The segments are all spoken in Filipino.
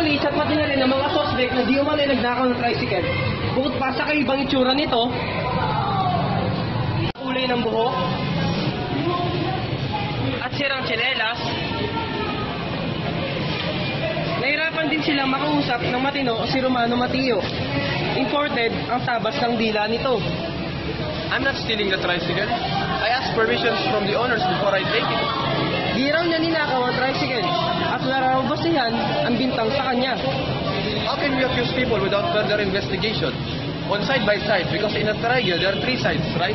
pulis at matingali ng mga suspect na di umano'y nagnakaw ng tricycle. Bukod pa sa kaibang itsura nito, kulay ng buhok, at sirang tsinelas, nahirapan din silang makausap ng matino si Romano Mateo. Imported ang tabas ng dila nito. I'm not stealing the tricycle. I asked permissions from the owners before I take it. Di raw niya ninakaw ang tricycle at nararabasihan ang bintang sa kanya. How can we accuse people without further investigation? On side by side, because in a triangle there are 3 sides, right?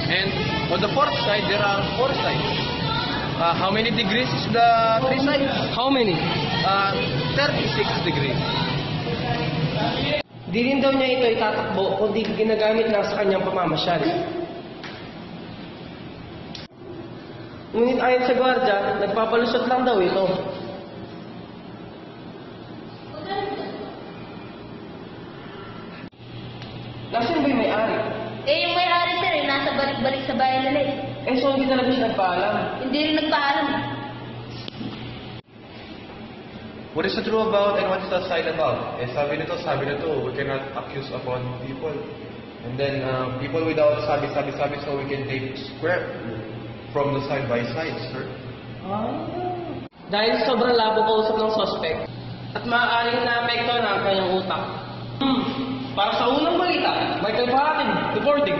And on the 4th side there are 4 sides. How many degrees is the 3 sides? How many? 36 degrees. Di rin daw niya ito itatakbo kundi ginagamit lang sa kanyang pamamasyal. Ngunit ayon sa gwardya, nagpapalusot lang daw ito. Nasaan ba yung may-ari? Yung may-ari sir, nasa balik-balik sa bayan nila eh. So hindi talaga siya nagpaalam. Hindi rin nagpaalam. What is the true about and what is the side about? Sabi nito, we cannot accuse upon people. And then people without sabi, so we can take square from the side by side, sir. Dahil sobrang labo kausap ng suspect at maaaring naapekto na ang kanyang utak. Para sa unang balita, Michael Parating, reporting.